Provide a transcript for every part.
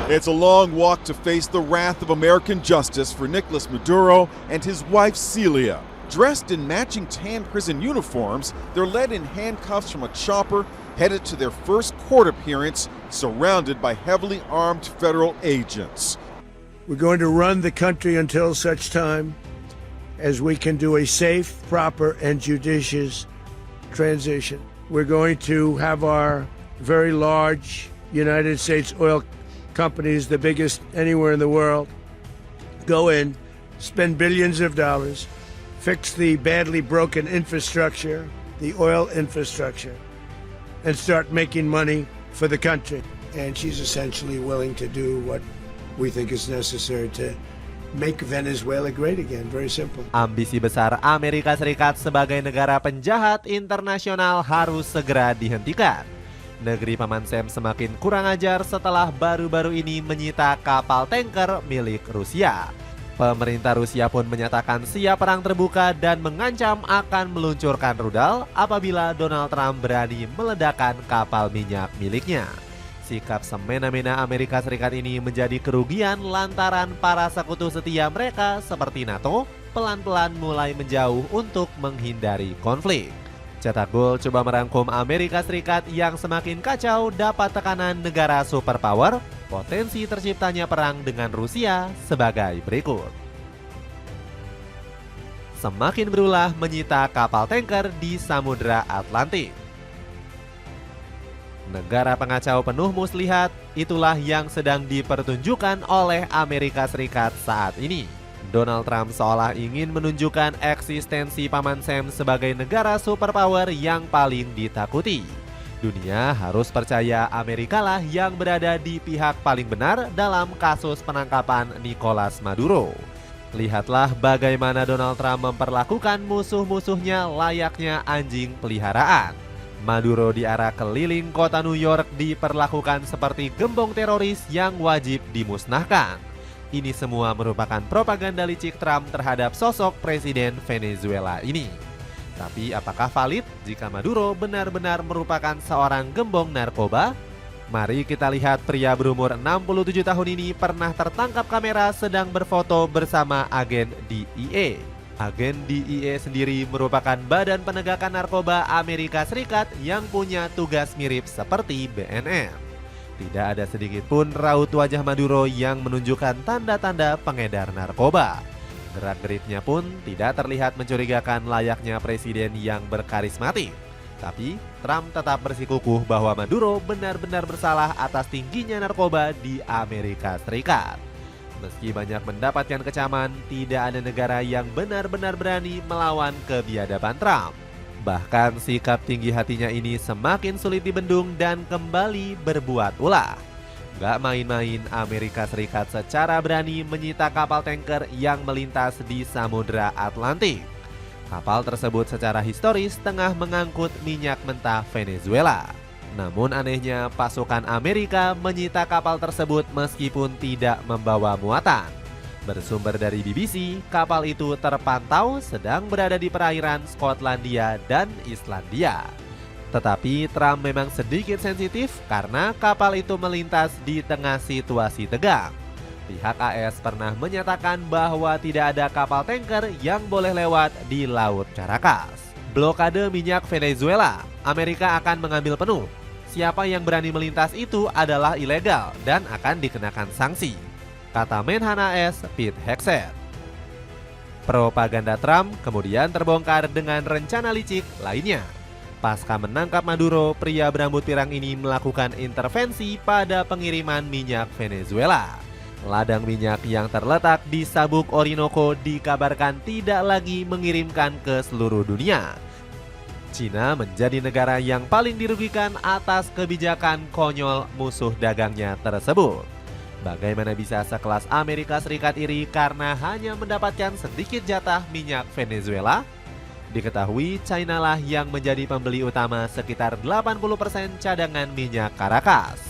It's a long walk to face the wrath of American justice for Nicolas Maduro and his wife Celia. Dressed in matching tan prison uniforms, they're led in handcuffs from a chopper, headed to their first court appearance, surrounded by heavily armed federal agents. We're going to run the country until such time as we can do a safe, proper, and judicious transition. We're going to have our very large United States oil companies, the biggest anywhere in the world, go in, spend billions of dollars, fix the badly broken infrastructure, the oil infrastructure, and start making money for the country. And she's essentially willing to do what we think is necessary to make Venezuela great again. Very simple. Ambisi besar Amerika Serikat sebagai negara penjahat internasional harus segera dihentikan. Negeri Paman Sam semakin kurang ajar setelah baru-baru ini menyita kapal tanker milik Rusia. Pemerintah Rusia pun menyatakan siap perang terbuka dan mengancam akan meluncurkan rudal apabila Donald Trump berani meledakkan kapal minyak miliknya. Sikap semena-mena Amerika Serikat ini menjadi kerugian lantaran para sekutu setia mereka seperti NATO pelan-pelan mulai menjauh untuk menghindari konflik. Cetak Gol coba merangkum Amerika Serikat yang semakin kacau dapat tekanan negara superpower, potensi terciptanya perang dengan Rusia sebagai berikut. Semakin berulah menyita kapal tanker di Samudra Atlantik. Negara pengacau penuh muslihat, itulah yang sedang dipertunjukkan oleh Amerika Serikat saat ini. Donald Trump seolah ingin menunjukkan eksistensi Paman Sam sebagai negara superpower yang paling ditakuti. Dunia harus percaya Amerika lah yang berada di pihak paling benar dalam kasus penangkapan Nicolas Maduro. Lihatlah bagaimana Donald Trump memperlakukan musuh-musuhnya layaknya anjing peliharaan. Maduro diarak keliling kota New York diperlakukan seperti gembong teroris yang wajib dimusnahkan. Ini semua merupakan propaganda licik Trump terhadap sosok Presiden Venezuela ini. Tapi apakah valid jika Maduro benar-benar merupakan seorang gembong narkoba? Mari kita lihat pria berumur 67 tahun ini pernah tertangkap kamera sedang berfoto bersama agen DEA. Agen DEA sendiri merupakan badan penegakan narkoba Amerika Serikat yang punya tugas mirip seperti BNN. Tidak ada sedikit pun raut wajah Maduro yang menunjukkan tanda-tanda pengedar narkoba. Gerak-geriknya pun tidak terlihat mencurigakan layaknya presiden yang berkarismatik. Tapi Trump tetap bersikukuh bahwa Maduro benar-benar bersalah atas tingginya narkoba di Amerika Serikat. Meski banyak mendapatkan kecaman, tidak ada negara yang benar-benar berani melawan kebiadaban Trump. Bahkan sikap tinggi hatinya ini semakin sulit dibendung dan kembali berbuat ulah. Gak main-main Amerika Serikat secara berani menyita kapal tanker yang melintas di Samudra Atlantik. Kapal tersebut secara historis tengah mengangkut minyak mentah Venezuela. Namun anehnya pasukan Amerika menyita kapal tersebut meskipun tidak membawa muatan. Bersumber dari BBC, kapal itu terpantau sedang berada di perairan Skotlandia dan Islandia. Tetapi Trump memang sedikit sensitif karena kapal itu melintas di tengah situasi tegang. Pihak AS pernah menyatakan bahwa tidak ada kapal tanker yang boleh lewat di Laut Caracas. Blokade minyak Venezuela, Amerika akan mengambil penuh. Siapa yang berani melintas itu adalah ilegal dan akan dikenakan sanksi, kata Menhan AS Pete Hegseth. Propaganda Trump kemudian terbongkar dengan rencana licik lainnya. Pasca menangkap Maduro, pria berambut pirang ini melakukan intervensi pada pengiriman minyak Venezuela. Ladang minyak yang terletak di Sabuk Orinoco dikabarkan tidak lagi mengirimkan ke seluruh dunia. Cina menjadi negara yang paling dirugikan atas kebijakan konyol musuh dagangnya tersebut. Bagaimana bisa sekelas Amerika Serikat iri karena hanya mendapatkan sedikit jatah minyak Venezuela? Diketahui China lah yang menjadi pembeli utama sekitar 80% cadangan minyak Caracas.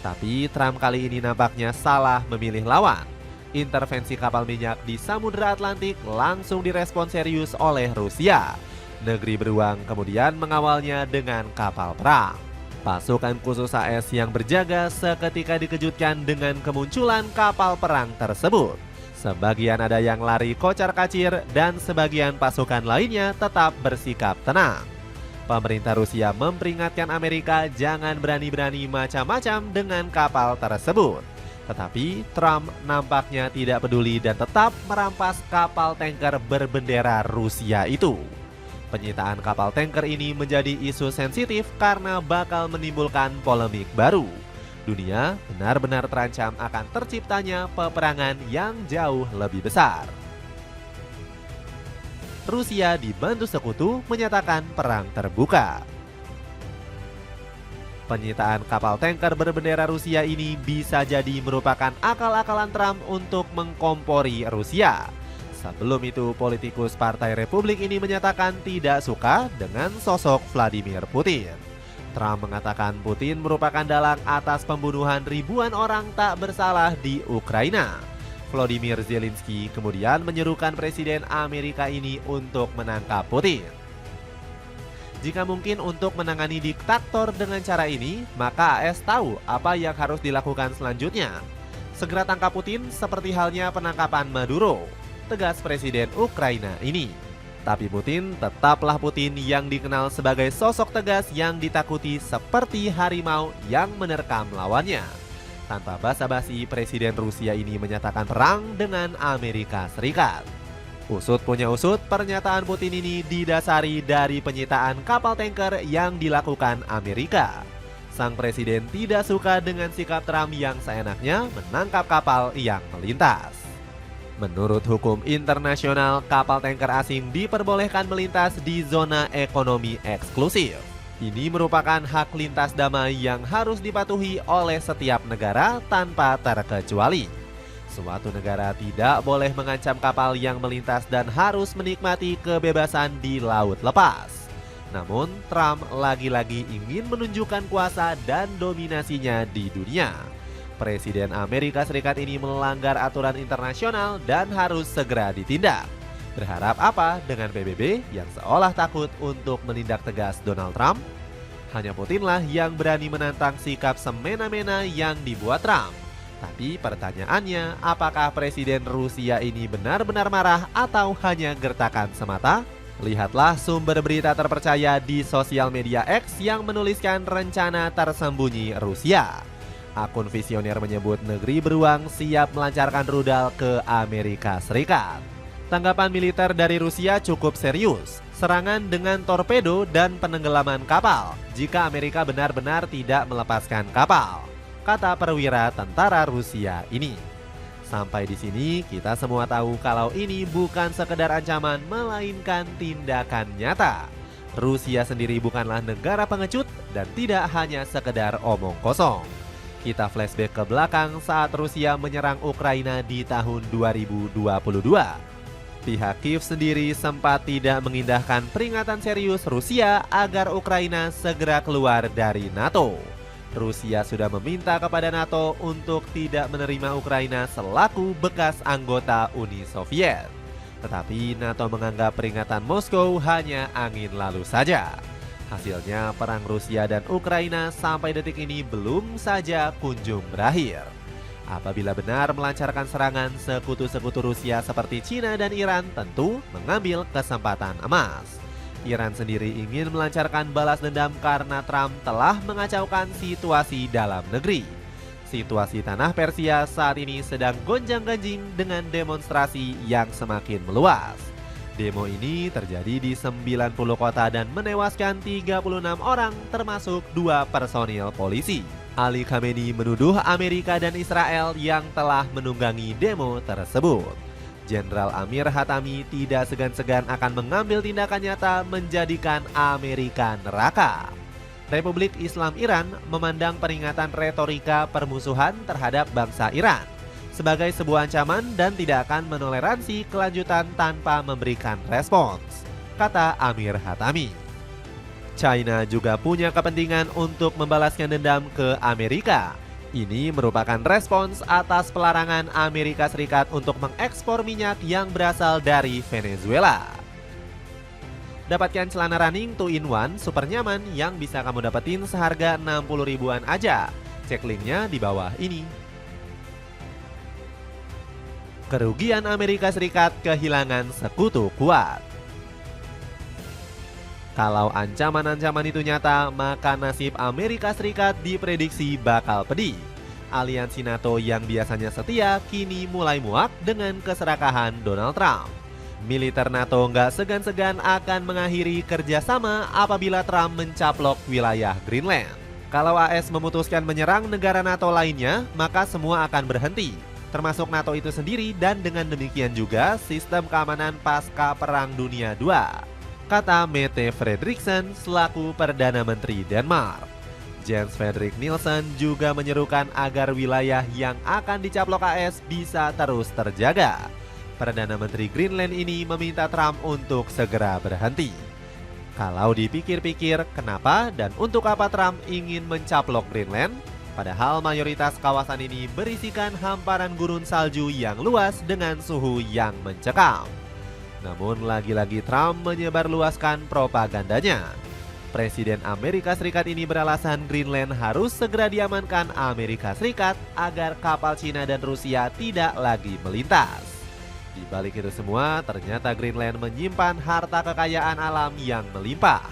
Tapi Trump kali ini nampaknya salah memilih lawan. Intervensi kapal minyak di Samudra Atlantik langsung direspon serius oleh Rusia. Negeri beruang kemudian mengawalnya dengan kapal perang. Pasukan khusus AS yang berjaga seketika dikejutkan dengan kemunculan kapal perang tersebut. Sebagian ada yang lari kocar-kacir dan sebagian pasukan lainnya tetap bersikap tenang. Pemerintah Rusia memperingatkan Amerika jangan berani-berani macam-macam dengan kapal tersebut. Tetapi Trump nampaknya tidak peduli dan tetap merampas kapal tanker berbendera Rusia itu. Penyitaan kapal tanker ini menjadi isu sensitif karena bakal menimbulkan polemik baru. Dunia benar-benar terancam akan terciptanya peperangan yang jauh lebih besar. Rusia dibantu sekutu menyatakan perang terbuka. Penyitaan kapal tanker berbendera Rusia ini bisa jadi merupakan akal-akalan Trump untuk mengkompori Rusia. Sebelum itu, politikus Partai Republik ini menyatakan tidak suka dengan sosok Vladimir Putin. Trump mengatakan Putin merupakan dalang atas pembunuhan ribuan orang tak bersalah di Ukraina. Volodymyr Zelensky kemudian menyerukan Presiden Amerika ini untuk menangkap Putin. Jika mungkin untuk menangani diktator dengan cara ini, maka AS tahu apa yang harus dilakukan selanjutnya. Segera tangkap Putin seperti halnya penangkapan Maduro, tegas Presiden Ukraina ini. Tapi Putin tetaplah Putin yang dikenal sebagai sosok tegas yang ditakuti seperti harimau yang menerkam lawannya. Tanpa basa-basi, Presiden Rusia ini menyatakan perang dengan Amerika Serikat. Usut punya usut, pernyataan Putin ini didasari dari penyitaan kapal tanker yang dilakukan Amerika. Sang presiden tidak suka dengan sikap Trump yang seenaknya menangkap kapal yang melintas. Menurut hukum internasional, kapal tanker asing diperbolehkan melintas di zona ekonomi eksklusif. Ini merupakan hak lintas damai yang harus dipatuhi oleh setiap negara tanpa terkecuali. Suatu negara tidak boleh mengancam kapal yang melintas dan harus menikmati kebebasan di laut lepas. Namun, Trump lagi-lagi ingin menunjukkan kuasa dan dominasinya di dunia. Presiden Amerika Serikat ini melanggar aturan internasional dan harus segera ditindak. Berharap apa dengan PBB yang seolah takut untuk menindak tegas Donald Trump? Hanya Putinlah yang berani menantang sikap semena-mena yang dibuat Trump. Tapi pertanyaannya, apakah Presiden Rusia ini benar-benar marah atau hanya gertakan semata? Lihatlah sumber berita terpercaya di sosial media X yang menuliskan rencana tersembunyi Rusia. Akun visioner menyebut negeri beruang siap melancarkan rudal ke Amerika Serikat. Tanggapan militer dari Rusia cukup serius, serangan dengan torpedo dan penenggelaman kapal jika Amerika benar-benar tidak melepaskan kapal, kata perwira tentara Rusia ini. Sampai di sini kita semua tahu kalau ini bukan sekedar ancaman melainkan tindakan nyata. Rusia sendiri bukanlah negara pengecut dan tidak hanya sekedar omong kosong. Kita flashback ke belakang saat Rusia menyerang Ukraina di tahun 2022. Pihak Kiev sendiri sempat tidak mengindahkan peringatan serius Rusia agar Ukraina segera keluar dari NATO. Rusia sudah meminta kepada NATO untuk tidak menerima Ukraina selaku bekas anggota Uni Soviet. Tetapi NATO menganggap peringatan Moskow hanya angin lalu saja. Hasilnya perang Rusia dan Ukraina sampai detik ini belum saja kunjung berakhir. Apabila benar melancarkan serangan, sekutu-sekutu Rusia seperti Cina dan Iran tentu mengambil kesempatan emas. Iran sendiri ingin melancarkan balas dendam karena Trump telah mengacaukan situasi dalam negeri. Situasi tanah Persia saat ini sedang gonjang-ganjing dengan demonstrasi yang semakin meluas. Demo ini terjadi di 90 kota dan menewaskan 36 orang termasuk 2 personil polisi. Ali Khamenei menuduh Amerika dan Israel yang telah menunggangi demo tersebut. Jenderal Amir Hatami tidak segan-segan akan mengambil tindakan nyata menjadikan Amerika neraka. Republik Islam Iran memandang peringatan retorika permusuhan terhadap bangsa Iran sebagai sebuah ancaman dan tidak akan menoleransi kelanjutan tanpa memberikan respons, kata Amir Hatami. China juga punya kepentingan untuk membalaskan dendam ke Amerika. Ini merupakan respons atas pelarangan Amerika Serikat untuk mengekspor minyak yang berasal dari Venezuela. Dapatkan celana running 2-in-1 super nyaman yang bisa kamu dapetin seharga 60 ribuan aja. Cek linknya di bawah ini. Kerugian Amerika Serikat kehilangan sekutu kuat. Kalau ancaman-ancaman itu nyata, maka nasib Amerika Serikat diprediksi bakal pedih. Aliansi NATO yang biasanya setia kini mulai muak dengan keserakahan Donald Trump. Militer NATO nggak segan-segan akan mengakhiri kerjasama apabila Trump mencaplok wilayah Greenland. Kalau AS memutuskan menyerang negara NATO lainnya, maka semua akan berhenti, termasuk NATO itu sendiri, dan dengan demikian juga sistem keamanan pasca Perang Dunia II, kata Mette Frederiksen selaku Perdana Menteri Denmark. Jens Frederik Nielsen juga menyerukan agar wilayah yang akan dicaplok AS bisa terus terjaga. Perdana Menteri Greenland ini meminta Trump untuk segera berhenti. Kalau dipikir-pikir, kenapa dan untuk apa Trump ingin mencaplok Greenland? Padahal mayoritas kawasan ini berisikan hamparan gurun salju yang luas dengan suhu yang mencekam. Namun lagi-lagi Trump menyebarluaskan propagandanya. Presiden Amerika Serikat ini beralasan Greenland harus segera diamankan Amerika Serikat agar kapal Cina dan Rusia tidak lagi melintas. Di balik itu semua, ternyata Greenland menyimpan harta kekayaan alam yang melimpah.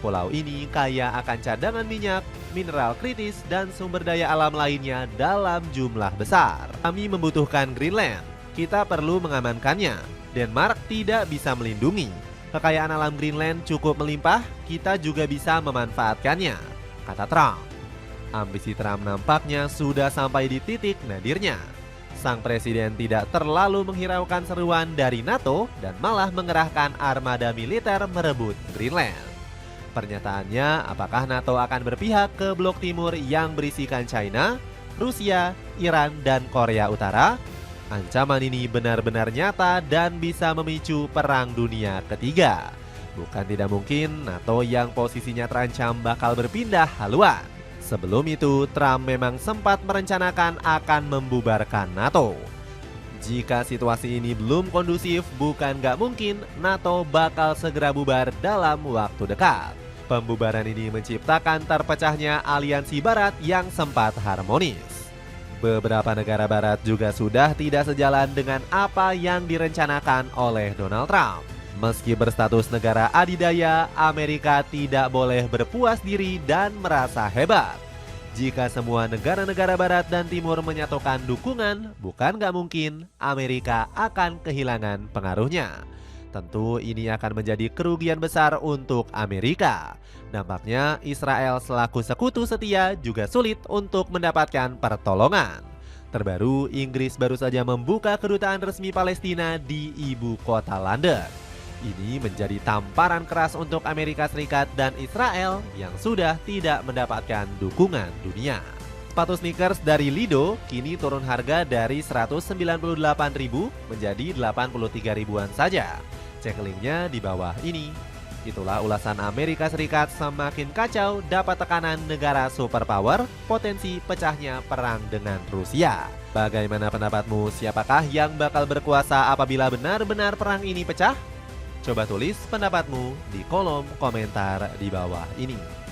Pulau ini kaya akan cadangan minyak, mineral kritis, dan sumber daya alam lainnya dalam jumlah besar. Kami membutuhkan Greenland. Kita perlu mengamankannya. Denmark tidak bisa melindungi. Kekayaan alam Greenland cukup melimpah, kita juga bisa memanfaatkannya, kata Trump. Ambisi Trump nampaknya sudah sampai di titik nadirnya. Sang presiden tidak terlalu menghiraukan seruan dari NATO dan malah mengerahkan armada militer merebut Greenland. Pernyataannya, apakah NATO akan berpihak ke blok timur yang berisikan China, Rusia, Iran, dan Korea Utara? Ancaman ini benar-benar nyata dan bisa memicu Perang Dunia Ketiga. Bukan tidak mungkin NATO yang posisinya terancam bakal berpindah haluan. Sebelum itu, Trump memang sempat merencanakan akan membubarkan NATO. Jika situasi ini belum kondusif, bukan nggak mungkin NATO bakal segera bubar dalam waktu dekat. Pembubaran ini menciptakan terpecahnya aliansi Barat yang sempat harmonis. Beberapa negara Barat juga sudah tidak sejalan dengan apa yang direncanakan oleh Donald Trump. Meski berstatus negara adidaya, Amerika tidak boleh berpuas diri dan merasa hebat. Jika semua negara-negara Barat dan Timur menyatukan dukungan, bukan nggak mungkin Amerika akan kehilangan pengaruhnya. Tentu ini akan menjadi kerugian besar untuk Amerika. Nampaknya Israel selaku sekutu setia juga sulit untuk mendapatkan pertolongan. Terbaru, Inggris baru saja membuka kedutaan resmi Palestina di ibu kota London. Ini menjadi tamparan keras untuk Amerika Serikat dan Israel yang sudah tidak mendapatkan dukungan dunia. Sepatu sneakers dari Lido kini turun harga dari 198.000 menjadi 83 ribuan saja. Cek linknya di bawah ini. Itulah ulasan Amerika Serikat semakin kacau dapat tekanan negara superpower, potensi pecahnya perang dengan Rusia. Bagaimana pendapatmu? Siapakah yang bakal berkuasa apabila benar-benar perang ini pecah? Coba tulis pendapatmu di kolom komentar di bawah ini.